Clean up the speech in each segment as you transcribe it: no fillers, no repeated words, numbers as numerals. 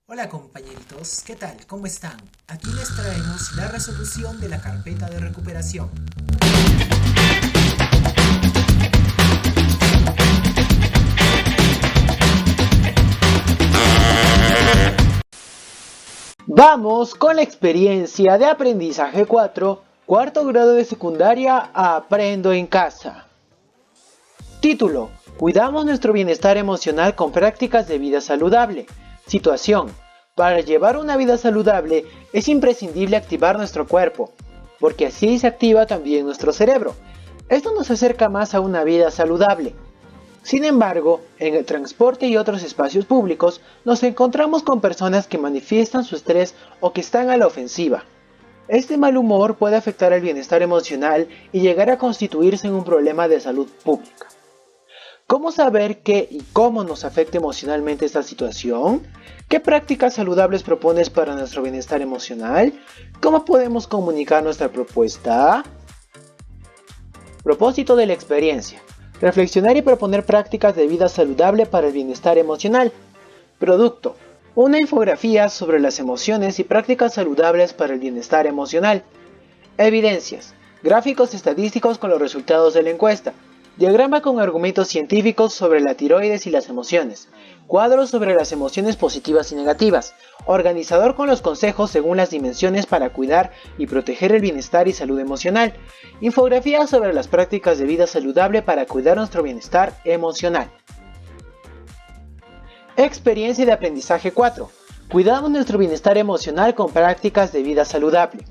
Hola compañeritos, ¿qué tal? ¿Cómo están? Aquí les traemos la resolución de la carpeta de recuperación. Vamos con la experiencia de aprendizaje 4, cuarto grado de secundaria, Aprendo en casa. Título: Cuidamos nuestro bienestar emocional con prácticas de vida saludable. Situación: para llevar una vida saludable es imprescindible activar nuestro cuerpo, porque así se activa también nuestro cerebro. Esto nos acerca más a una vida saludable. Sin embargo, en el transporte y otros espacios públicos nos encontramos con personas que manifiestan su estrés o que están a la ofensiva. Este mal humor puede afectar el bienestar emocional y llegar a constituirse en un problema de salud pública. ¿Cómo saber qué y cómo nos afecta emocionalmente esta situación? ¿Qué prácticas saludables propones para nuestro bienestar emocional? ¿Cómo podemos comunicar nuestra propuesta? Propósito de la experiencia: reflexionar y proponer prácticas de vida saludable para el bienestar emocional. Producto: una infografía sobre las emociones y prácticas saludables para el bienestar emocional. Evidencias: gráficos estadísticos con los resultados de la encuesta. Diagrama con argumentos científicos sobre la tiroides y las emociones. Cuadros sobre las emociones positivas y negativas. Organizador con los consejos según las dimensiones para cuidar y proteger el bienestar y salud emocional. Infografía sobre las prácticas de vida saludable para cuidar nuestro bienestar emocional. Experiencia de aprendizaje 4. Cuidamos nuestro bienestar emocional con prácticas de vida saludable.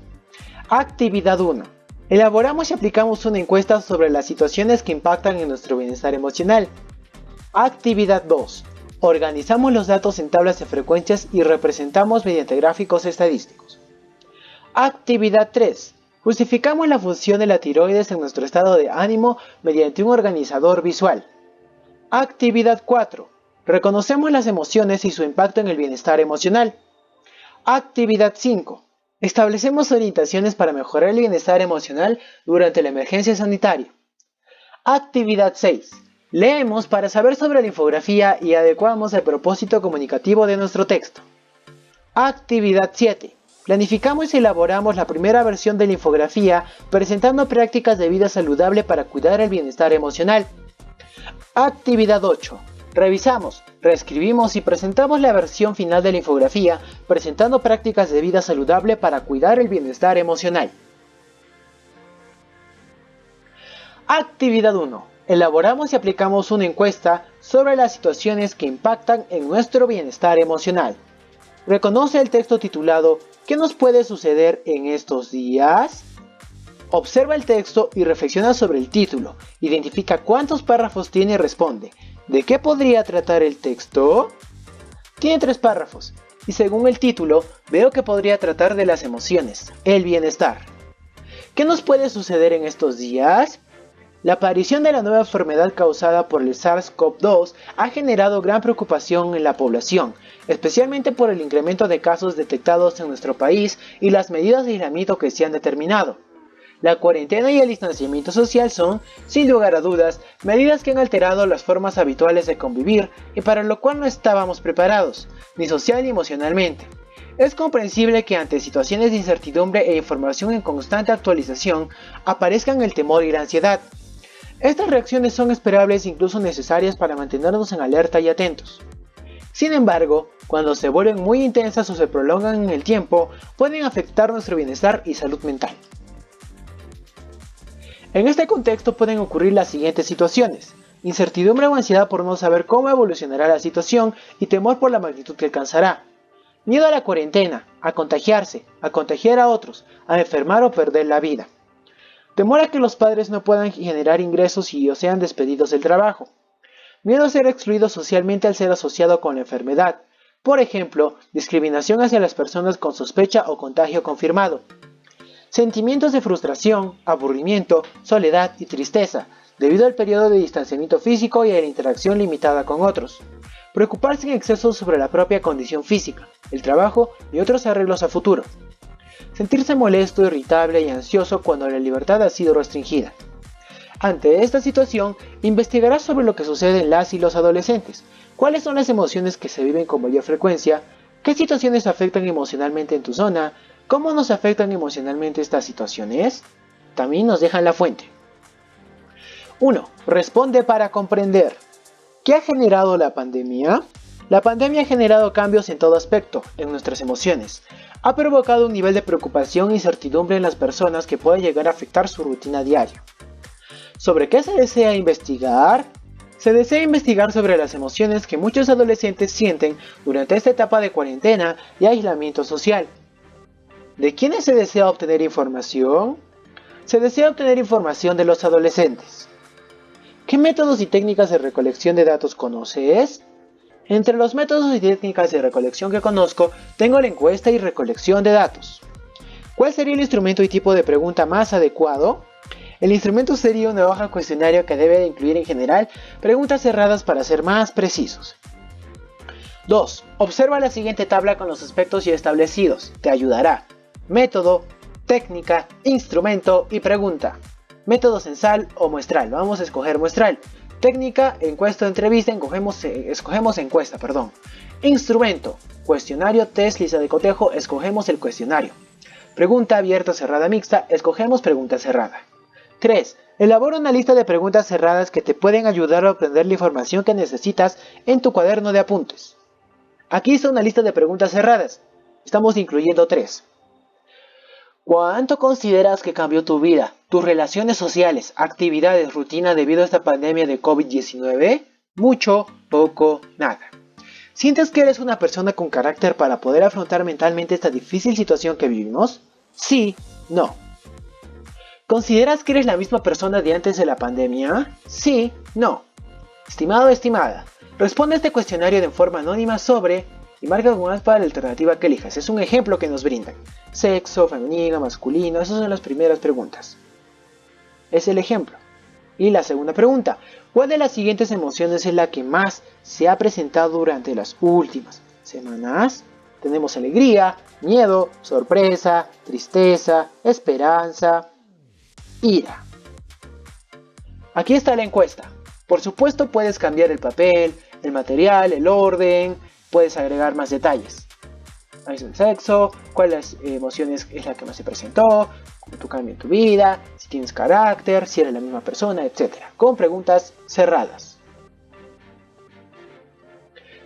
Actividad 1. Elaboramos y aplicamos una encuesta sobre las situaciones que impactan en nuestro bienestar emocional. Actividad 2. Organizamos los datos en tablas de frecuencias y representamos mediante gráficos estadísticos. Actividad 3. Justificamos la función de la tiroides en nuestro estado de ánimo mediante un organizador visual. Actividad 4. Reconocemos las emociones y su impacto en el bienestar emocional. Actividad 5. Establecemos orientaciones para mejorar el bienestar emocional durante la emergencia sanitaria. Actividad 6. Leemos para saber sobre la infografía y adecuamos el propósito comunicativo de nuestro texto. Actividad 7. Planificamos y elaboramos la primera versión de la infografía presentando prácticas de vida saludable para cuidar el bienestar emocional. Actividad 8. Revisamos, reescribimos y presentamos la versión final de la infografía presentando prácticas de vida saludable para cuidar el bienestar emocional. Actividad 1. Elaboramos y aplicamos una encuesta sobre las situaciones que impactan en nuestro bienestar emocional. Reconoce el texto titulado ¿Qué nos puede suceder en estos días? Observa el texto y reflexiona sobre el título. Identifica cuántos párrafos tiene y responde. ¿De qué podría tratar el texto? Tiene 3 párrafos, y según el título, veo que podría tratar de las emociones, el bienestar. ¿Qué nos puede suceder en estos días? La aparición de la nueva enfermedad causada por el SARS-CoV-2 ha generado gran preocupación en la población, especialmente por el incremento de casos detectados en nuestro país y las medidas de aislamiento que se han determinado. La cuarentena y el distanciamiento social son, sin lugar a dudas, medidas que han alterado las formas habituales de convivir y para lo cual no estábamos preparados, ni social ni emocionalmente. Es comprensible que ante situaciones de incertidumbre e información en constante actualización aparezcan el temor y la ansiedad. Estas reacciones son esperables e incluso necesarias para mantenernos en alerta y atentos. Sin embargo, cuando se vuelven muy intensas o se prolongan en el tiempo, pueden afectar nuestro bienestar y salud mental. En este contexto pueden ocurrir las siguientes situaciones: incertidumbre o ansiedad por no saber cómo evolucionará la situación y temor por la magnitud que alcanzará. Miedo a la cuarentena, a contagiarse, a contagiar a otros, a enfermar o perder la vida. Temor a que los padres no puedan generar ingresos y o sean despedidos del trabajo. Miedo a ser excluido socialmente al ser asociado con la enfermedad. Por ejemplo, discriminación hacia las personas con sospecha o contagio confirmado. Sentimientos de frustración, aburrimiento, soledad y tristeza, debido al periodo de distanciamiento físico y a la interacción limitada con otros. Preocuparse en exceso sobre la propia condición física, el trabajo y otros arreglos a futuro. Sentirse molesto, irritable y ansioso cuando la libertad ha sido restringida. Ante esta situación, investigará sobre lo que sucede en las y los adolescentes, cuáles son las emociones que se viven con mayor frecuencia, ¿Qué situaciones afectan emocionalmente en tu zona? ¿Cómo nos afectan emocionalmente estas situaciones? También nos dejan la fuente. 1. Responde para comprender. ¿Qué ha generado la pandemia? La pandemia ha generado cambios en todo aspecto, en nuestras emociones. Ha provocado un nivel de preocupación e incertidumbre en las personas que puede llegar a afectar su rutina diaria. ¿Sobre qué se desea investigar? Se desea investigar sobre las emociones que muchos adolescentes sienten durante esta etapa de cuarentena y aislamiento social. ¿De quiénes se desea obtener información? Se desea obtener información de los adolescentes. ¿Qué métodos y técnicas de recolección de datos conoces? Entre los métodos y técnicas de recolección que conozco, tengo la encuesta y recolección de datos. ¿Cuál sería el instrumento y tipo de pregunta más adecuado? El instrumento sería una hoja cuestionario que debe incluir en general preguntas cerradas para ser más precisos. 2. Observa la siguiente tabla con los aspectos ya establecidos. Te ayudará. Método, técnica, instrumento y pregunta. Método censal o muestral. Vamos a escoger muestral. Técnica, encuesta o entrevista, escogemos encuesta, Instrumento, cuestionario, test, lista de cotejo, escogemos el cuestionario. Pregunta abierta, cerrada, mixta, escogemos pregunta cerrada. 3. Elabora una lista de preguntas cerradas que te pueden ayudar a obtener la información que necesitas en tu cuaderno de apuntes. Aquí está una lista de preguntas cerradas. Estamos incluyendo 3. ¿Cuánto consideras que cambió tu vida, tus relaciones sociales, actividades, rutina debido a esta pandemia de COVID-19? Mucho, poco, nada. ¿Sientes que eres una persona con carácter para poder afrontar mentalmente esta difícil situación que vivimos? Sí, no. ¿Consideras que eres la misma persona de antes de la pandemia? Sí, no. Estimado o estimada, responde a este cuestionario de forma anónima sobre y marca algunas para la alternativa que elijas. Es un ejemplo que nos brindan. Sexo, femenino, masculino, esas son las primeras preguntas. Es el ejemplo. Y la segunda pregunta, ¿cuál de las siguientes emociones es la que más se ha presentado durante las últimas semanas? Tenemos alegría, miedo, sorpresa, tristeza, esperanza, ira. Aquí está la encuesta. Por supuesto puedes cambiar el papel, el material, el orden, puedes agregar más detalles. Ahí es el sexo, cuáles emociones es la que más se presentó, tu cambio en tu vida, si tienes carácter, si eres la misma persona, etc. Con preguntas cerradas.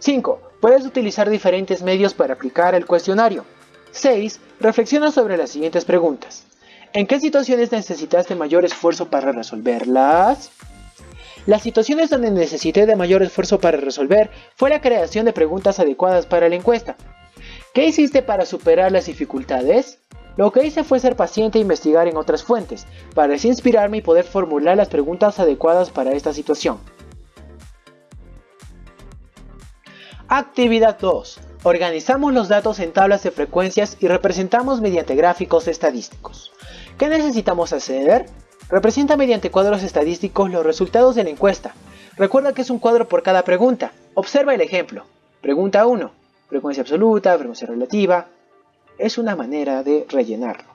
5. Puedes utilizar diferentes medios para aplicar el cuestionario. 6. Reflexiona sobre las siguientes preguntas. ¿En qué situaciones necesitaste mayor esfuerzo para resolverlas? Las situaciones donde necesité de mayor esfuerzo para resolver fue la creación de preguntas adecuadas para la encuesta. ¿Qué hiciste para superar las dificultades? Lo que hice fue ser paciente e investigar en otras fuentes, para así inspirarme y poder formular las preguntas adecuadas para esta situación. Actividad 2. Organizamos los datos en tablas de frecuencias y representamos mediante gráficos estadísticos. ¿Qué necesitamos hacer? Representa mediante cuadros estadísticos los resultados de la encuesta. Recuerda que es un cuadro por cada pregunta. Observa el ejemplo. Pregunta 1. Frecuencia absoluta, frecuencia relativa. Es una manera de rellenarlo.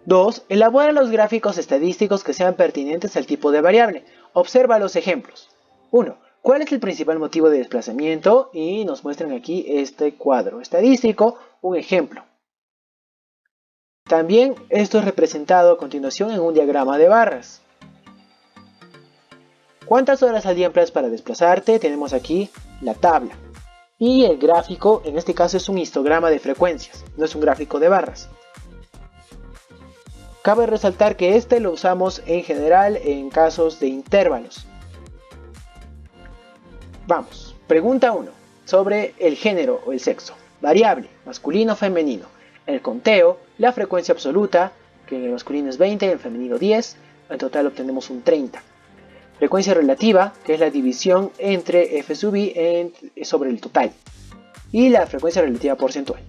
2. Elabora los gráficos estadísticos que sean pertinentes al tipo de variable. Observa los ejemplos. 1. ¿Cuál es el principal motivo de desplazamiento? Y nos muestran aquí este cuadro estadístico, un ejemplo. También esto es representado a continuación en un diagrama de barras. ¿Cuántas horas al día empleas para desplazarte? Tenemos aquí la tabla. Y el gráfico, en este caso es un histograma de frecuencias, no es un gráfico de barras. Cabe resaltar que este lo usamos en general en casos de intervalos. Vamos, pregunta 1, sobre el género o el sexo. Variable, masculino o femenino. El conteo, la frecuencia absoluta, que en el masculino es 20, en el femenino 10, en total obtenemos un 30. Frecuencia relativa, que es la división entre f sub i sobre el total. Y la frecuencia relativa porcentual.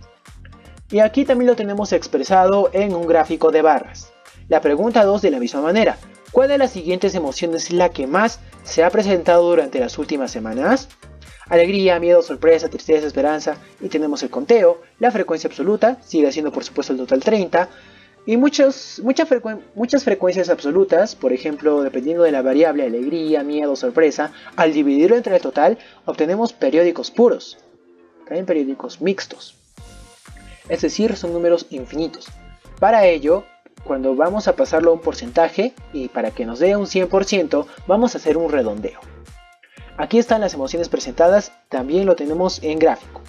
Y aquí también lo tenemos expresado en un gráfico de barras. La pregunta 2 de la misma manera. ¿Cuál de las siguientes emociones es la que más se ha presentado durante las últimas semanas? Alegría, miedo, sorpresa, tristeza, esperanza. Y tenemos el conteo, la frecuencia absoluta, sigue siendo por supuesto el total 30. Y muchas frecuencias absolutas, por ejemplo, dependiendo de la variable alegría, miedo, sorpresa, al dividirlo entre el total, obtenemos periódicos puros. también periódicos mixtos. Es decir, son números infinitos. Para ello, cuando vamos a pasarlo a un porcentaje y para que nos dé un 100%, vamos a hacer un redondeo. Aquí están las emociones presentadas, también lo tenemos en gráfico.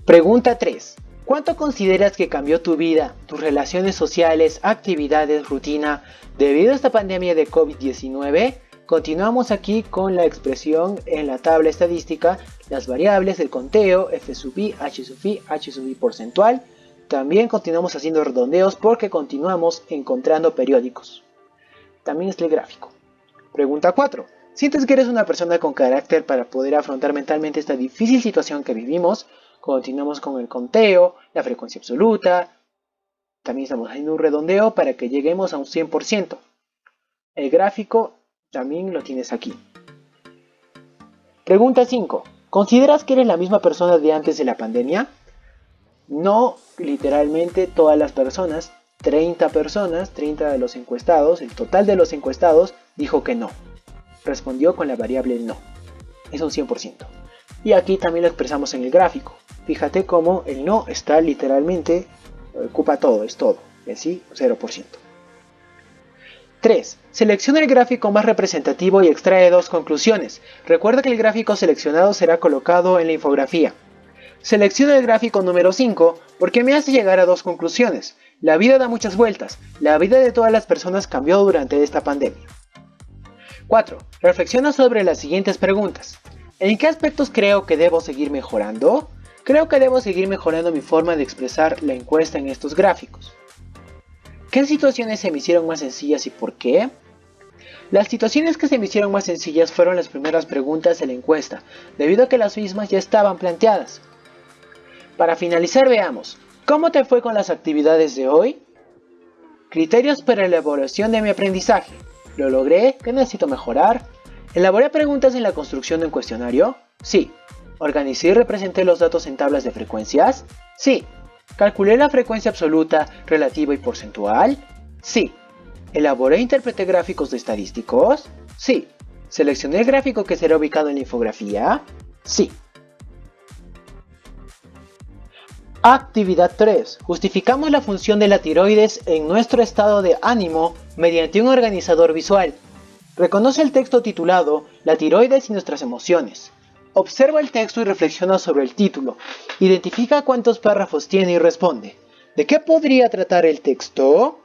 Pregunta 3. ¿Cuánto consideras que cambió tu vida, tus relaciones sociales, actividades, rutina, debido a esta pandemia de COVID-19? Continuamos aquí con la expresión en la tabla estadística, las variables, el conteo, F sub i, H sub i, H sub i porcentual. También continuamos haciendo redondeos porque continuamos encontrando periódicos. También es el gráfico. Pregunta 4. ¿Sientes que eres una persona con carácter para poder afrontar mentalmente esta difícil situación que vivimos? Continuamos con el conteo, la frecuencia absoluta. También estamos haciendo un redondeo para que lleguemos a un 100%. El gráfico también lo tienes aquí. Pregunta 5. ¿Consideras que eres la misma persona de antes de la pandemia? No, literalmente todas las personas, 30 personas, 30 de los encuestados, el total de los encuestados dijo que no. Respondió con la variable no. Es un 100%. Y aquí también lo expresamos en el gráfico. Fíjate cómo el no está literalmente, ocupa todo, es todo. Y así 0%. 3. Selecciona el gráfico más representativo y extrae dos conclusiones. Recuerda que el gráfico seleccionado será colocado en la infografía. Selecciona el gráfico número 5 porque me hace llegar a dos conclusiones. La vida da muchas vueltas. La vida de todas las personas cambió durante esta pandemia. 4. Reflexiona sobre las siguientes preguntas. ¿En qué aspectos creo que debo seguir mejorando? Creo que debo seguir mejorando mi forma de expresar la encuesta en estos gráficos. ¿Qué situaciones se me hicieron más sencillas y por qué? Las situaciones que se me hicieron más sencillas fueron las primeras preguntas de la encuesta, debido a que las mismas ya estaban planteadas. Para finalizar, veamos, ¿cómo te fue con las actividades de hoy? Criterios para la evaluación de mi aprendizaje. ¿Lo logré? ¿Qué necesito mejorar? ¿Elaboré preguntas en la construcción de un cuestionario? Sí. ¿Organicé y representé los datos en tablas de frecuencias? Sí. ¿Calculé la frecuencia absoluta, relativa y porcentual? Sí. ¿Elaboré e interpreté gráficos de estadísticos? Sí. ¿Seleccioné el gráfico que será ubicado en la infografía? Sí. Actividad 3. Justificamos la función de la tiroides en nuestro estado de ánimo mediante un organizador visual. Reconoce el texto titulado La tiroides y nuestras emociones. Observa el texto y reflexiona sobre el título. Identifica cuántos párrafos tiene y responde. ¿De qué podría tratar el texto?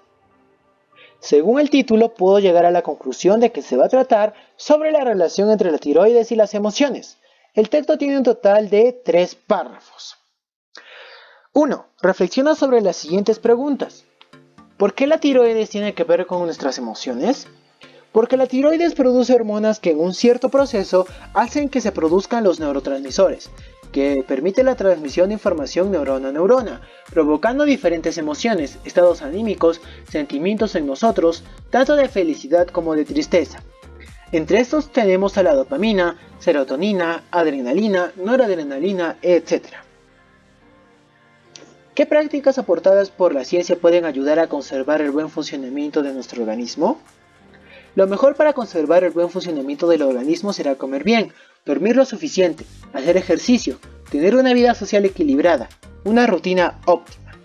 Según el título, puedo llegar a la conclusión de que se va a tratar sobre la relación entre la tiroides y las emociones. El texto tiene un total de 3 párrafos. 1. Reflexiona sobre las siguientes preguntas. ¿Por qué la tiroides tiene que ver con nuestras emociones? Porque la tiroides produce hormonas que en un cierto proceso hacen que se produzcan los neurotransmisores, que permite la transmisión de información neurona a neurona, provocando diferentes emociones, estados anímicos, sentimientos en nosotros, tanto de felicidad como de tristeza. Entre estos tenemos a la dopamina, serotonina, adrenalina, noradrenalina, etc. ¿Qué prácticas aportadas por la ciencia pueden ayudar a conservar el buen funcionamiento de nuestro organismo? Lo mejor para conservar el buen funcionamiento del organismo será comer bien, dormir lo suficiente, hacer ejercicio, tener una vida social equilibrada, una rutina óptima.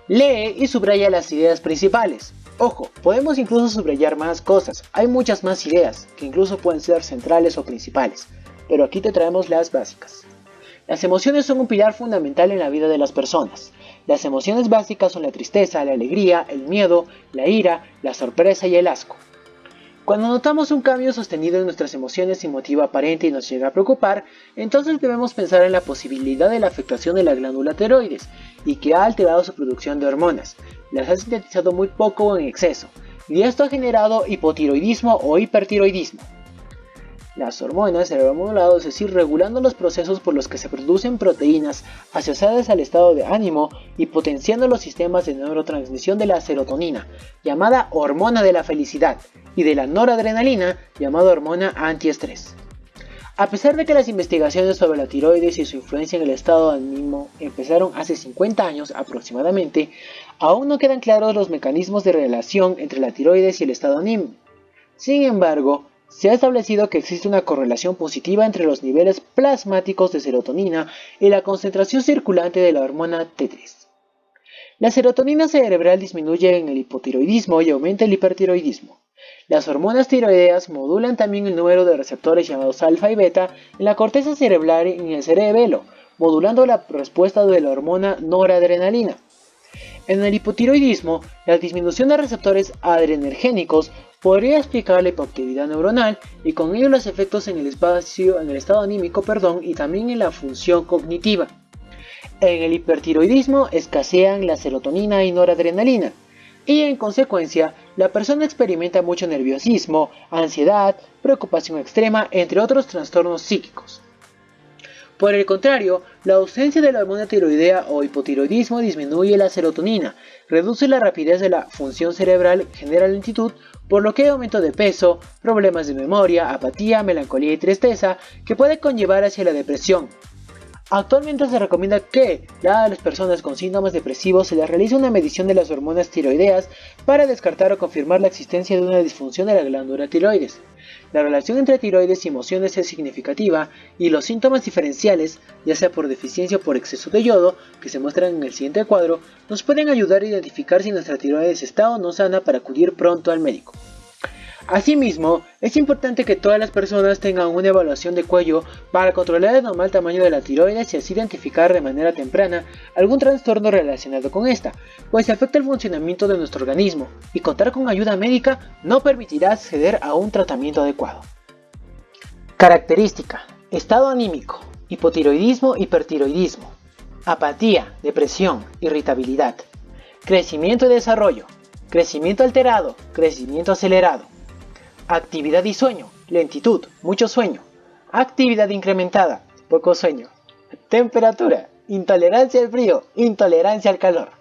Lee y subraya las ideas principales. Ojo, podemos incluso subrayar más cosas, hay muchas más ideas, que incluso pueden ser centrales o principales, pero aquí te traemos las básicas. Las emociones son un pilar fundamental en la vida de las personas. Las emociones básicas son la tristeza, la alegría, el miedo, la ira, la sorpresa y el asco. Cuando notamos un cambio sostenido en nuestras emociones sin motivo aparente y nos llega a preocupar, entonces debemos pensar en la posibilidad de la afectación de la glándula tiroides y que ha alterado su producción de hormonas, las ha sintetizado muy poco o en exceso, y esto ha generado hipotiroidismo o hipertiroidismo. Las hormonas se han modulado, es decir, regulando los procesos por los que se producen proteínas asociadas al estado de ánimo y potenciando los sistemas de neurotransmisión de la serotonina, llamada hormona de la felicidad, y de la noradrenalina, llamada hormona antiestrés. A pesar de que las investigaciones sobre la tiroides y su influencia en el estado de ánimo empezaron hace 50 años aproximadamente, aún no quedan claros los mecanismos de relación entre la tiroides y el estado de ánimo. Sin embargo, Se ha establecido que existe una correlación positiva entre los niveles plasmáticos de serotonina y la concentración circulante de la hormona T3. La serotonina cerebral disminuye en el hipotiroidismo y aumenta el hipertiroidismo. Las hormonas tiroideas modulan también el número de receptores llamados alfa y beta en la corteza cerebral y en el cerebelo, modulando la respuesta de la hormona noradrenalina. En el hipotiroidismo, la disminución de receptores adrenergénicos podría explicar la hipoactividad neuronal y con ello los efectos en el estado anímico, y también en la función cognitiva. En el hipertiroidismo escasean la serotonina y noradrenalina, y en consecuencia, la persona experimenta mucho nerviosismo, ansiedad, preocupación extrema, entre otros trastornos psíquicos. Por el contrario, la ausencia de la hormona tiroidea o hipotiroidismo disminuye la serotonina, reduce la rapidez de la función cerebral, genera lentitud, por lo que hay aumento de peso, problemas de memoria, apatía, melancolía y tristeza, que puede conllevar hacia la depresión. Actualmente se recomienda que a las personas con síntomas depresivos se les realice una medición de las hormonas tiroideas para descartar o confirmar la existencia de una disfunción de la glándula tiroides. La relación entre tiroides y emociones es significativa y los síntomas diferenciales, ya sea por deficiencia o por exceso de yodo, que se muestran en el siguiente cuadro, nos pueden ayudar a identificar si nuestra tiroides está o no sana para acudir pronto al médico. Asimismo, es importante que todas las personas tengan una evaluación de cuello para controlar el normal tamaño de la tiroides y así identificar de manera temprana algún trastorno relacionado con esta, pues afecta el funcionamiento de nuestro organismo y contar con ayuda médica no permitirá acceder a un tratamiento adecuado. Característica: estado anímico, hipotiroidismo, hipertiroidismo, apatía, depresión, irritabilidad, crecimiento y desarrollo, crecimiento alterado, crecimiento acelerado. Actividad y sueño, lentitud, mucho sueño. Actividad incrementada, poco sueño. Temperatura, intolerancia al frío, intolerancia al calor.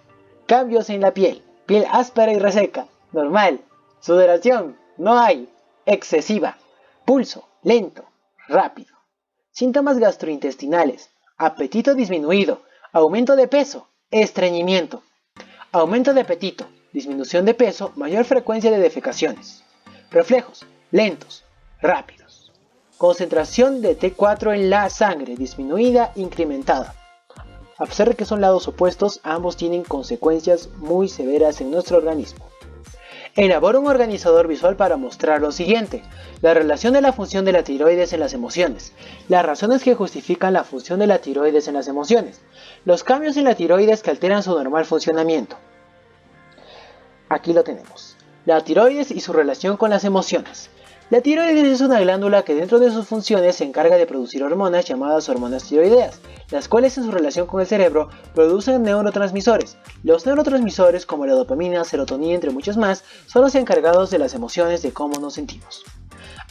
Cambios en la piel, piel áspera y reseca, normal. Sudoración, no hay, excesiva. Pulso, lento, rápido. Síntomas gastrointestinales, apetito disminuido, aumento de peso, estreñimiento. Aumento de apetito, disminución de peso, mayor frecuencia de defecaciones. Reflejos, lentos, rápidos. Concentración de T4 en la sangre, disminuida, incrementada. A pesar de que son lados opuestos, ambos tienen consecuencias muy severas en nuestro organismo. Elabora un organizador visual para mostrar lo siguiente: la relación de la función de la tiroides en las emociones, las razones que justifican la función de la tiroides en las emociones, los cambios en la tiroides que alteran su normal funcionamiento. Aquí lo tenemos. La tiroides y su relación con las emociones. La tiroides es una glándula que dentro de sus funciones se encarga de producir hormonas llamadas hormonas tiroideas, las cuales en su relación con el cerebro producen neurotransmisores. Los neurotransmisores como la dopamina, serotonina entre muchos más son los encargados de las emociones, de cómo nos sentimos.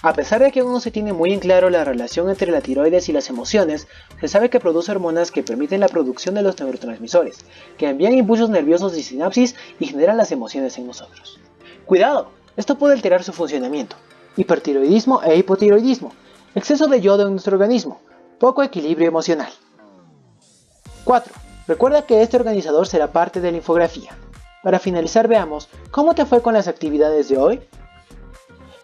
A pesar de que aún no se tiene muy en claro la relación entre la tiroides y las emociones, se sabe que produce hormonas que permiten la producción de los neurotransmisores, que envían impulsos nerviosos y sinapsis y generan las emociones en nosotros. Cuidado, esto puede alterar su funcionamiento. Hipertiroidismo e hipotiroidismo, exceso de yodo en nuestro organismo, poco equilibrio emocional. 4. Recuerda que este organizador será parte de la infografía. Para finalizar, veamos cómo te fue con las actividades de hoy.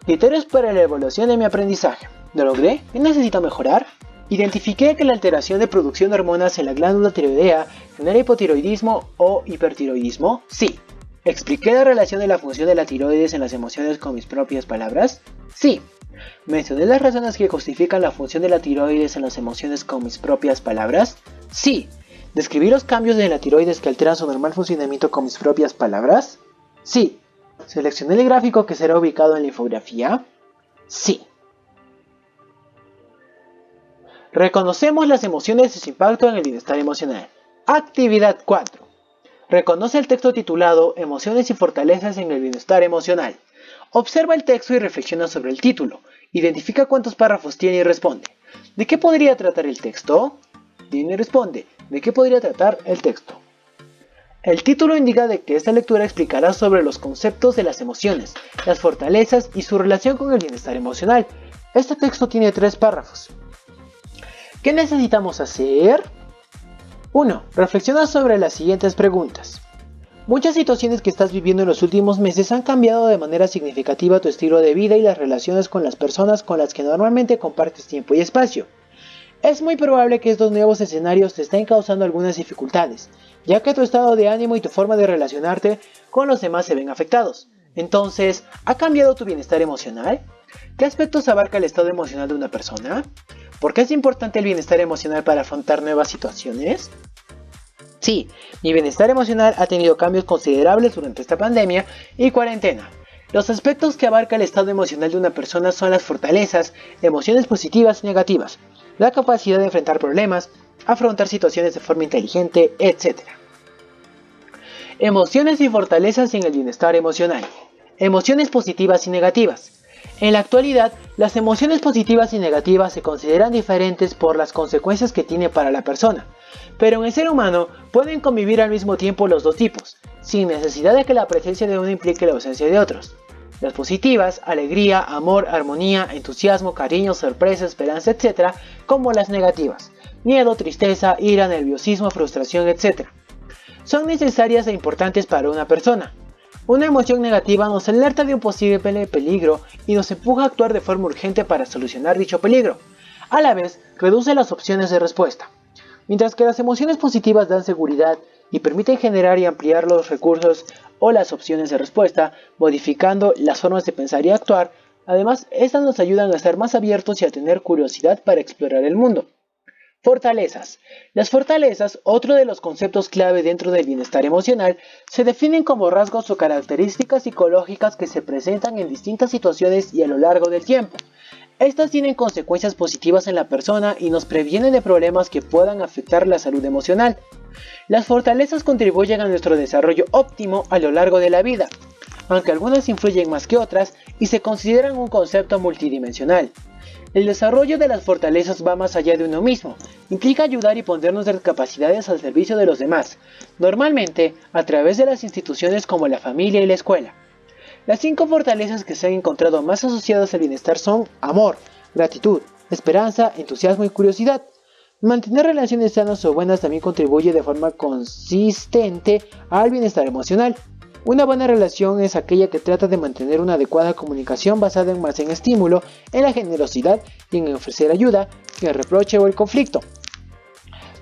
Criterios para la evaluación de mi aprendizaje. ¿Lo logré? ¿Qué necesito mejorar? Identifiqué que la alteración de producción de hormonas en la glándula tiroidea genera hipotiroidismo o hipertiroidismo. Sí. ¿Expliqué la relación de la función de la tiroides en las emociones con mis propias palabras? Sí. ¿Mencioné las razones que justifican la función de la tiroides en las emociones con mis propias palabras? Sí. ¿Describí los cambios de la tiroides que alteran su normal funcionamiento con mis propias palabras? Sí. ¿Seleccioné el gráfico que será ubicado en la infografía? Sí. Reconocemos las emociones y su impacto en el bienestar emocional. Actividad 4. Reconoce el texto titulado Emociones y fortalezas en el bienestar emocional. Observa el texto y reflexiona sobre el título. Identifica cuántos párrafos tiene y responde. ¿De qué podría tratar el texto? Dime y responde. ¿De qué podría tratar el texto? El título indica de que esta lectura explicará sobre los conceptos de las emociones, las fortalezas y su relación con el bienestar emocional. Este texto tiene 3 párrafos. ¿Qué necesitamos hacer? 1. Reflexiona sobre las siguientes preguntas. Muchas situaciones que estás viviendo en los últimos meses han cambiado de manera significativa tu estilo de vida y las relaciones con las personas con las que normalmente compartes tiempo y espacio. Es muy probable que estos nuevos escenarios te estén causando algunas dificultades, ya que tu estado de ánimo y tu forma de relacionarte con los demás se ven afectados. Entonces, ¿ha cambiado tu bienestar emocional? ¿Qué aspectos abarca el estado emocional de una persona? ¿Por qué es importante el bienestar emocional para afrontar nuevas situaciones? Sí, mi bienestar emocional ha tenido cambios considerables durante esta pandemia y cuarentena. Los aspectos que abarca el estado emocional de una persona son las fortalezas, emociones positivas y negativas, la capacidad de enfrentar problemas, afrontar situaciones de forma inteligente, etc. Emociones y fortalezas en el bienestar emocional. Emociones positivas y negativas. En la actualidad, las emociones positivas y negativas se consideran diferentes por las consecuencias que tiene para la persona, pero en el ser humano pueden convivir al mismo tiempo los dos tipos, sin necesidad de que la presencia de uno implique la ausencia de otros. Las positivas, alegría, amor, armonía, entusiasmo, cariño, sorpresa, esperanza, etc., como las negativas, miedo, tristeza, ira, nerviosismo, frustración, etc. Son necesarias e importantes para una persona. Una emoción negativa nos alerta de un posible peligro y nos empuja a actuar de forma urgente para solucionar dicho peligro. A la vez, reduce las opciones de respuesta. Mientras que las emociones positivas dan seguridad y permiten generar y ampliar los recursos o las opciones de respuesta, modificando las formas de pensar y actuar, además, estas nos ayudan a estar más abiertos y a tener curiosidad para explorar el mundo. Fortalezas. Las fortalezas, otro de los conceptos clave dentro del bienestar emocional, se definen como rasgos o características psicológicas que se presentan en distintas situaciones y a lo largo del tiempo. Estas tienen consecuencias positivas en la persona y nos previenen de problemas que puedan afectar la salud emocional. Las fortalezas contribuyen a nuestro desarrollo óptimo a lo largo de la vida, aunque algunas influyen más que otras y se consideran un concepto multidimensional. El desarrollo de las fortalezas va más allá de uno mismo, implica ayudar y poner nuestras capacidades al servicio de los demás, normalmente a través de las instituciones como la familia y la escuela. Las 5 fortalezas que se han encontrado más asociadas al bienestar son amor, gratitud, esperanza, entusiasmo y curiosidad. Mantener relaciones sanas o buenas también contribuye de forma consistente al bienestar emocional. Una buena relación es aquella que trata de mantener una adecuada comunicación basada más en estímulo, en la generosidad y en ofrecer ayuda que el reproche o el conflicto.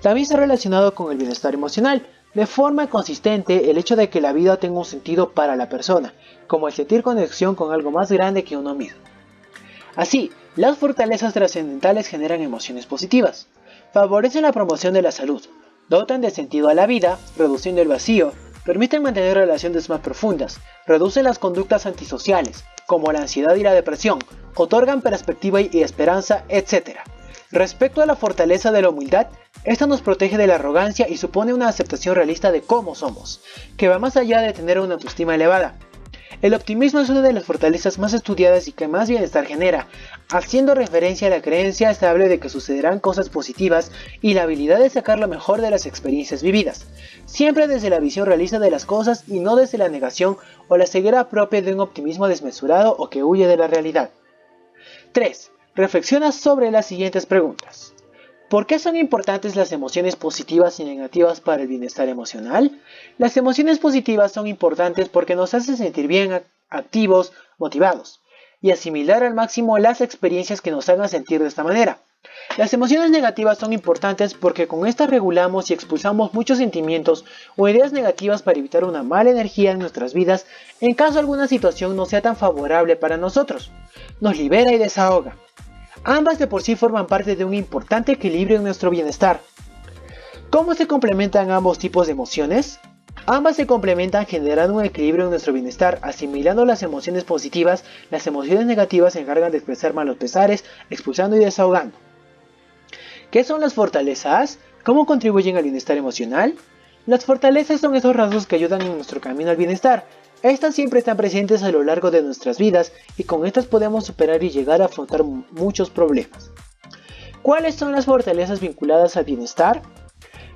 También está relacionado con el bienestar emocional, de forma consistente el hecho de que la vida tenga un sentido para la persona, como el sentir conexión con algo más grande que uno mismo. Así, las fortalezas trascendentales generan emociones positivas, favorecen la promoción de la salud, dotan de sentido a la vida, reduciendo el vacío, permiten mantener relaciones más profundas, reducen las conductas antisociales, como la ansiedad y la depresión, otorgan perspectiva y esperanza, etc. Respecto a la fortaleza de la humildad, esta nos protege de la arrogancia y supone una aceptación realista de cómo somos, que va más allá de tener una autoestima elevada. El optimismo es una de las fortalezas más estudiadas y que más bienestar genera, haciendo referencia a la creencia estable de que sucederán cosas positivas y la habilidad de sacar lo mejor de las experiencias vividas, siempre desde la visión realista de las cosas y no desde la negación o la ceguera propia de un optimismo desmesurado o que huye de la realidad. 3. Reflexiona sobre las siguientes preguntas. ¿Por qué son importantes las emociones positivas y negativas para el bienestar emocional? Las emociones positivas son importantes porque nos hacen sentir bien, activos, motivados, y asimilar al máximo las experiencias que nos hagan sentir de esta manera. Las emociones negativas son importantes porque con estas regulamos y expulsamos muchos sentimientos o ideas negativas para evitar una mala energía en nuestras vidas en caso alguna situación no sea tan favorable para nosotros. Nos libera y desahoga. Ambas de por sí forman parte de un importante equilibrio en nuestro bienestar. ¿Cómo se complementan ambos tipos de emociones? Ambas se complementan generando un equilibrio en nuestro bienestar, asimilando las emociones positivas, las emociones negativas se encargan de expresar malos pesares, expulsando y desahogando. ¿Qué son las fortalezas? ¿Cómo contribuyen al bienestar emocional? Las fortalezas son esos rasgos que ayudan en nuestro camino al bienestar. Estas siempre están presentes a lo largo de nuestras vidas y con estas podemos superar y llegar a afrontar muchos problemas. ¿Cuáles son las fortalezas vinculadas al bienestar?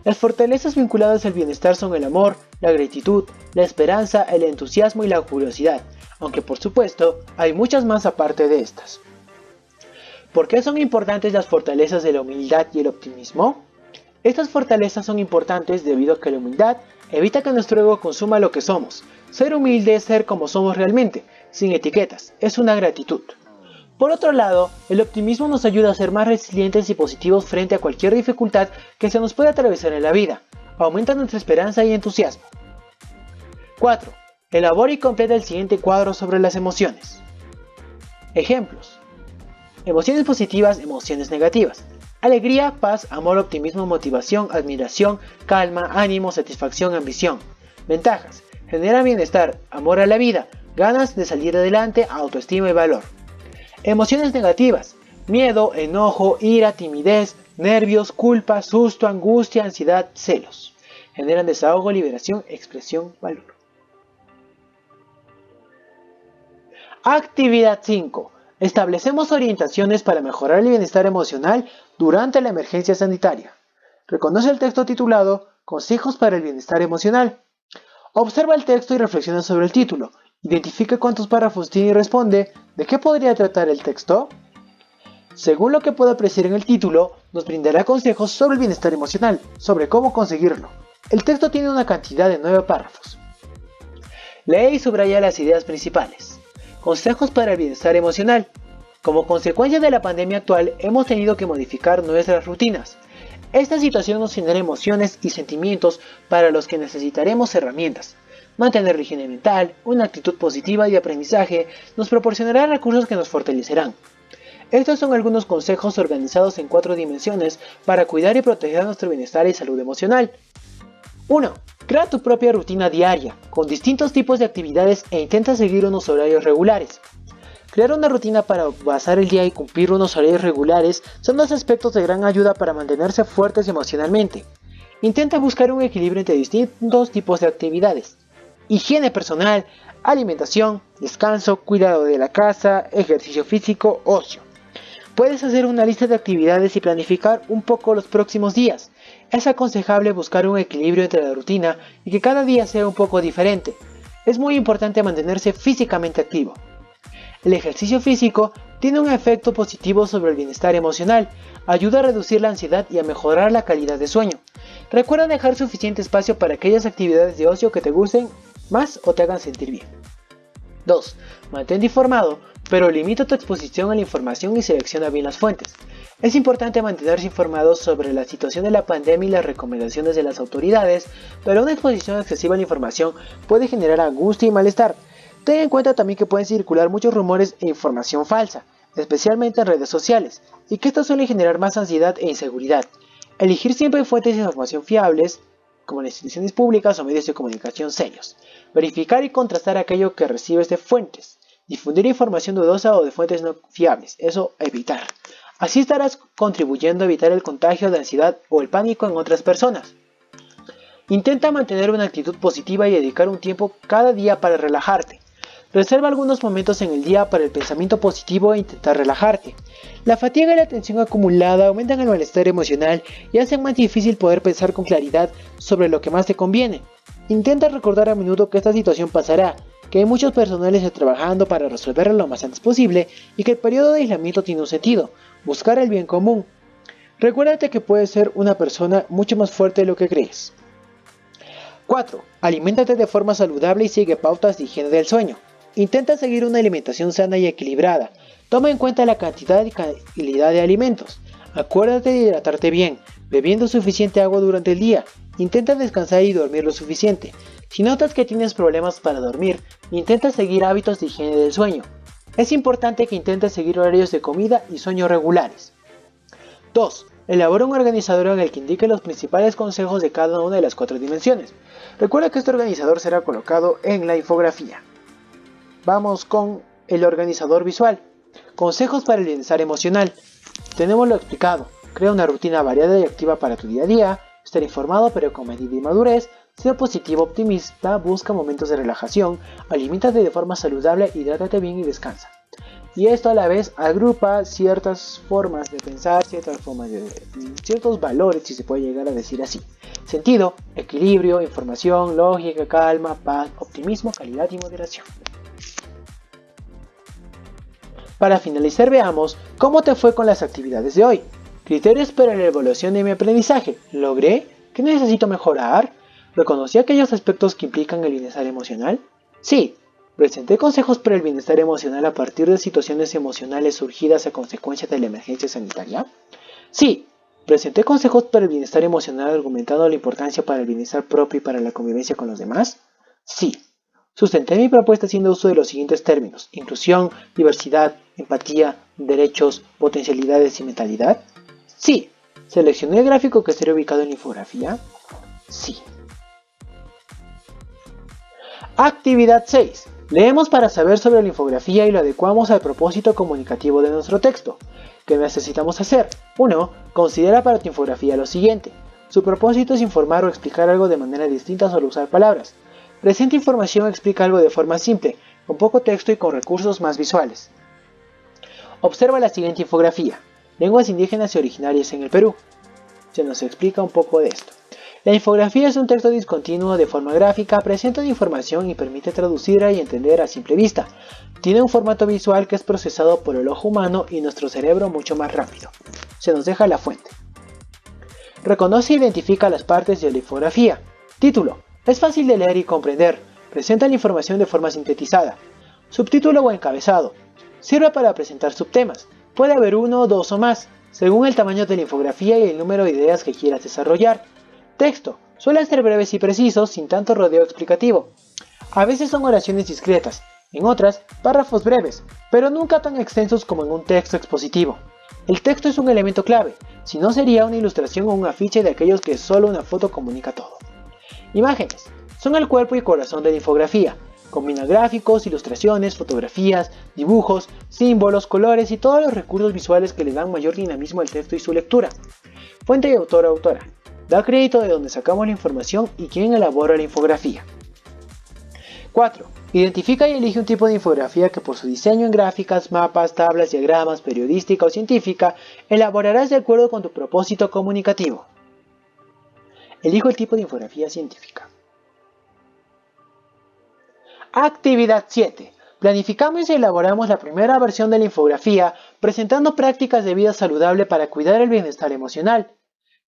Las fortalezas vinculadas al bienestar son el amor, la gratitud, la esperanza, el entusiasmo y la curiosidad, aunque por supuesto hay muchas más aparte de estas. ¿Por qué son importantes las fortalezas de la humildad y el optimismo? Estas fortalezas son importantes debido a que la humildad Evita que nuestro ego consuma lo que somos. Ser humilde es ser como somos realmente, sin etiquetas, es una gratitud. Por otro lado, el optimismo nos ayuda a ser más resilientes y positivos frente a cualquier dificultad que se nos pueda atravesar en la vida. Aumenta nuestra esperanza y entusiasmo. 4. Elabora y completa el siguiente cuadro sobre las emociones. Ejemplos. Emociones positivas, emociones negativas. Alegría, paz, amor, optimismo, motivación, admiración, calma, ánimo, satisfacción, ambición. Ventajas. Genera bienestar, amor a la vida, ganas de salir adelante, autoestima y valor. Emociones negativas. Miedo, enojo, ira, timidez, nervios, culpa, susto, angustia, ansiedad, celos. Generan desahogo, liberación, expresión, valor. Actividad 5. Establecemos orientaciones para mejorar el bienestar emocional durante la emergencia sanitaria. Reconoce el texto titulado Consejos para el bienestar emocional. Observa el texto y reflexiona sobre el título. Identifica cuántos párrafos tiene y responde ¿de qué podría tratar el texto? Según lo que pueda apreciar en el título, nos brindará consejos sobre el bienestar emocional, sobre cómo conseguirlo. El texto tiene una cantidad de 9 párrafos. Lee y subraya las ideas principales. Consejos para el bienestar emocional. Como consecuencia de la pandemia actual, hemos tenido que modificar nuestras rutinas. Esta situación nos genera emociones y sentimientos para los que necesitaremos herramientas. Mantener la higiene mental, una actitud positiva y de aprendizaje nos proporcionará recursos que nos fortalecerán. Estos son algunos consejos organizados en 4 dimensiones para cuidar y proteger nuestro bienestar y salud emocional. 1. Crea tu propia rutina diaria, con distintos tipos de actividades e intenta seguir unos horarios regulares. Crear una rutina para pasar el día y cumplir unos horarios regulares son 2 aspectos de gran ayuda para mantenerse fuertes emocionalmente. Intenta buscar un equilibrio entre distintos tipos de actividades. Higiene personal, alimentación, descanso, cuidado de la casa, ejercicio físico, ocio. Puedes hacer una lista de actividades y planificar un poco los próximos días. Es aconsejable buscar un equilibrio entre la rutina y que cada día sea un poco diferente. Es muy importante mantenerse físicamente activo. El ejercicio físico tiene un efecto positivo sobre el bienestar emocional, ayuda a reducir la ansiedad y a mejorar la calidad de sueño. Recuerda dejar suficiente espacio para aquellas actividades de ocio que te gusten más o te hagan sentir bien. 2. Mantente informado, pero limita tu exposición a la información y selecciona bien las fuentes. Es importante mantenerse informado sobre la situación de la pandemia y las recomendaciones de las autoridades, pero una exposición excesiva a la información puede generar angustia y malestar. Ten en cuenta también que pueden circular muchos rumores e información falsa, especialmente en redes sociales, y que esto suele generar más ansiedad e inseguridad. Elegir siempre fuentes de información fiables, como las instituciones públicas o medios de comunicación serios. Verificar y contrastar aquello que recibes de fuentes. Difundir información dudosa o de fuentes no fiables, eso evitar. Así estarás contribuyendo a evitar el contagio de ansiedad o el pánico en otras personas. Intenta mantener una actitud positiva y dedicar un tiempo cada día para relajarte. Reserva algunos momentos en el día para el pensamiento positivo e intentar relajarte. La fatiga y la tensión acumulada aumentan el malestar emocional y hacen más difícil poder pensar con claridad sobre lo que más te conviene. Intenta recordar a menudo que esta situación pasará, que hay muchos personales trabajando para resolverla lo más antes posible y que el periodo de aislamiento tiene un sentido, buscar el bien común. Recuérdate que puedes ser una persona mucho más fuerte de lo que crees. 4. Aliméntate de forma saludable y sigue pautas de higiene del sueño. Intenta seguir una alimentación sana y equilibrada. Toma en cuenta la cantidad y calidad de alimentos. Acuérdate de hidratarte bien, bebiendo suficiente agua durante el día. Intenta descansar y dormir lo suficiente. Si notas que tienes problemas para dormir, intenta seguir hábitos de higiene del sueño. Es importante que intentes seguir horarios de comida y sueño regulares. 2. Elabora un organizador en el que indique los principales consejos de cada una de las 4 dimensiones. Recuerda que este organizador será colocado en la infografía. Vamos con el organizador visual. Consejos para el bienestar emocional. Tenemos lo explicado. Crea una rutina variada y activa para tu día a día. Estar informado pero con medida y madurez. Ser positivo, optimista. Busca momentos de relajación. Aliméntate de forma saludable. Hidrátate bien y descansa. Y esto a la vez agrupa ciertas formas de pensar, ciertos valores, si se puede llegar a decir así. Sentido, equilibrio, información, lógica, calma, paz, optimismo, calidad y moderación. Para finalizar, veamos cómo te fue con las actividades de hoy. Criterios para la evaluación de mi aprendizaje. ¿Logré? ¿Qué necesito mejorar? ¿Reconocí aquellos aspectos que implican el bienestar emocional? Sí. ¿Presenté consejos para el bienestar emocional a partir de situaciones emocionales surgidas a consecuencia de la emergencia sanitaria? Sí. ¿Presenté consejos para el bienestar emocional argumentando la importancia para el bienestar propio y para la convivencia con los demás? Sí. Sustenté mi propuesta haciendo uso de los siguientes términos: inclusión, diversidad, empatía, derechos, potencialidades y mentalidad. Sí. ¿Seleccioné el gráfico que estaría ubicado en la infografía? Sí. Actividad 6. Leemos para saber sobre la infografía y lo adecuamos al propósito comunicativo de nuestro texto. ¿Qué necesitamos hacer? 1. Considera para tu infografía lo siguiente. Su propósito es informar o explicar algo de manera distinta solo usar palabras. Presenta información o explica algo de forma simple, con poco texto y con recursos más visuales. Observa la siguiente infografía. Lenguas indígenas y originarias en el Perú. Se nos explica un poco de esto. La infografía es un texto discontinuo de forma gráfica, presenta información y permite traducirla y entender a simple vista. Tiene un formato visual que es procesado por el ojo humano y nuestro cerebro mucho más rápido. Se nos deja la fuente. Reconoce e identifica las partes de la infografía. Título. Es fácil de leer y comprender. Presenta la información de forma sintetizada. Subtítulo o encabezado. Sirve para presentar subtemas. Puede haber uno, dos o más, según el tamaño de la infografía y el número de ideas que quieras desarrollar. Texto. Suelen ser breves y precisos, sin tanto rodeo explicativo. A veces son oraciones discretas, en otras, párrafos breves, pero nunca tan extensos como en un texto expositivo. El texto es un elemento clave, si no sería una ilustración o un afiche de aquellos que solo una foto comunica todo. Imágenes. Son el cuerpo y corazón de la infografía. Combina gráficos, ilustraciones, fotografías, dibujos, símbolos, colores y todos los recursos visuales que le dan mayor dinamismo al texto y su lectura. Fuente y autor o autora. Da crédito de donde sacamos la información y quién elabora la infografía. 4. Identifica y elige un tipo de infografía que por su diseño en gráficas, mapas, tablas, diagramas, periodística o científica, elaborarás de acuerdo con tu propósito comunicativo. Elijo el tipo de infografía científica. Actividad 7. Planificamos y elaboramos la primera versión de la infografía presentando prácticas de vida saludable para cuidar el bienestar emocional.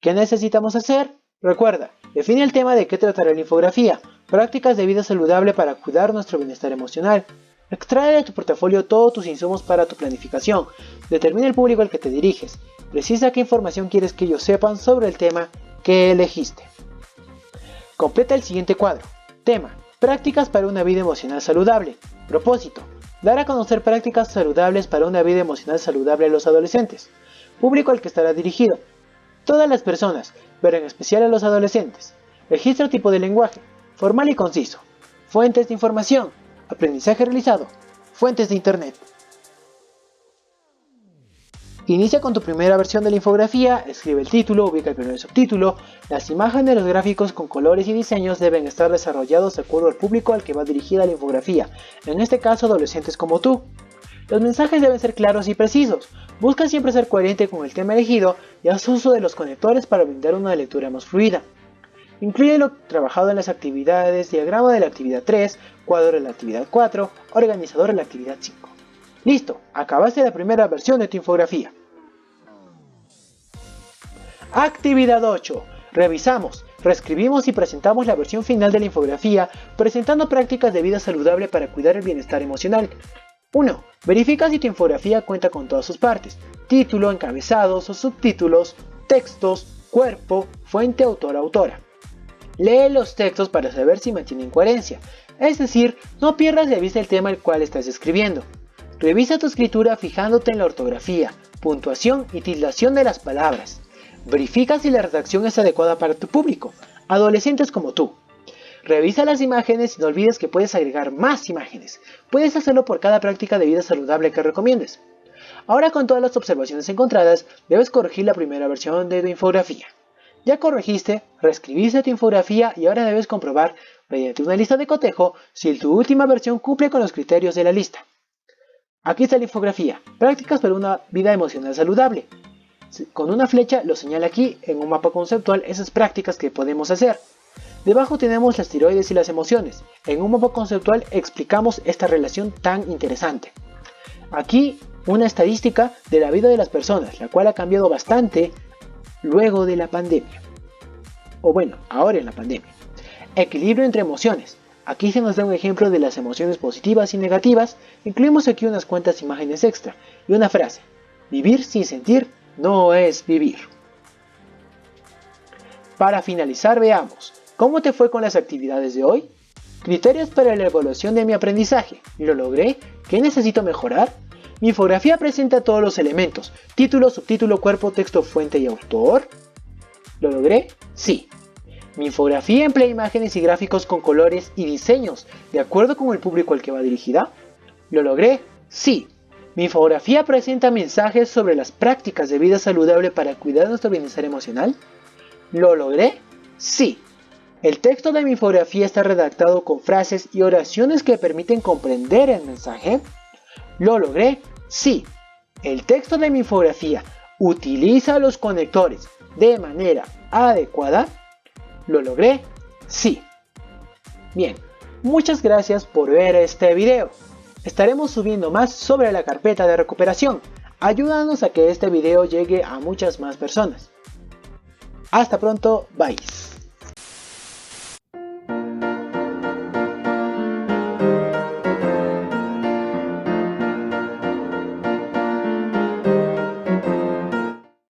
¿Qué necesitamos hacer? Recuerda, define el tema de qué tratará la infografía, prácticas de vida saludable para cuidar nuestro bienestar emocional. Extrae de tu portafolio todos tus insumos para tu planificación, determina el público al que te diriges, precisa qué información quieres que ellos sepan sobre el tema que elegiste. Completa el siguiente cuadro. Tema: prácticas para una vida emocional saludable. Propósito: dar a conocer prácticas saludables para una vida emocional saludable a los adolescentes. Público al que estará dirigido: todas las personas, pero en especial a los adolescentes. Registro tipo de lenguaje: formal y conciso. Fuentes de información: aprendizaje realizado, fuentes de internet. Inicia con tu primera versión de la infografía, escribe el título, ubica el primer subtítulo. Las imágenes de los gráficos con colores y diseños deben estar desarrollados de acuerdo al público al que va dirigida la infografía, en este caso adolescentes como tú. Los mensajes deben ser claros y precisos. Busca siempre ser coherente con el tema elegido y haz uso de los conectores para brindar una lectura más fluida. Incluye lo trabajado en las actividades, diagrama de la actividad 3, cuadro de la actividad 4, organizador de la actividad 5. Listo, acabaste la primera versión de tu infografía. Actividad 8. Revisamos, reescribimos y presentamos la versión final de la infografía, presentando prácticas de vida saludable para cuidar el bienestar emocional. 1. Verifica si tu infografía cuenta con todas sus partes: título, encabezados o subtítulos, textos, cuerpo, fuente, autor, autora. Lee los textos para saber si mantienen coherencia, es decir, no pierdas de vista el tema al cual estás escribiendo. Revisa tu escritura fijándote en la ortografía, puntuación y tildación de las palabras. Verifica si la redacción es adecuada para tu público, adolescentes como tú. Revisa las imágenes y no olvides que puedes agregar más imágenes. Puedes hacerlo por cada práctica de vida saludable que recomiendes. Ahora, con todas las observaciones encontradas, debes corregir la primera versión de tu infografía. Ya corregiste, reescribiste tu infografía y ahora debes comprobar, mediante una lista de cotejo, si tu última versión cumple con los criterios de la lista. Aquí está la infografía: prácticas para una vida emocional saludable. Con una flecha lo señala aquí en un mapa conceptual esas prácticas que podemos hacer. Debajo tenemos las tiroides y las emociones. En un mapa conceptual explicamos esta relación tan interesante. Aquí una estadística de la vida de las personas, la cual ha cambiado bastante luego de la pandemia. O bueno, ahora en la pandemia. Equilibrio entre emociones. Aquí se nos da un ejemplo de las emociones positivas y negativas. Incluimos aquí unas cuantas imágenes extra y una frase. Vivir sin sentir no es vivir. Para finalizar, veamos, ¿cómo te fue con las actividades de hoy? Criterios para la evaluación de mi aprendizaje. ¿Lo logré? ¿Qué necesito mejorar? Mi infografía presenta todos los elementos, título, subtítulo, cuerpo, texto, fuente y autor. ¿Lo logré? Sí. Mi infografía emplea imágenes y gráficos con colores y diseños, de acuerdo con el público al que va dirigida. ¿Lo logré? Sí. Mi infografía presenta mensajes sobre las prácticas de vida saludable para cuidar nuestro bienestar emocional. ¿Lo logré? Sí. El texto de mi infografía está redactado con frases y oraciones que permiten comprender el mensaje. ¿Lo logré? Sí. El texto de mi infografía utiliza los conectores de manera adecuada. ¿Lo logré? Sí. Bien, muchas gracias por ver este video. Estaremos subiendo más sobre la carpeta de recuperación. Ayúdanos a que este video llegue a muchas más personas. Hasta pronto, bye.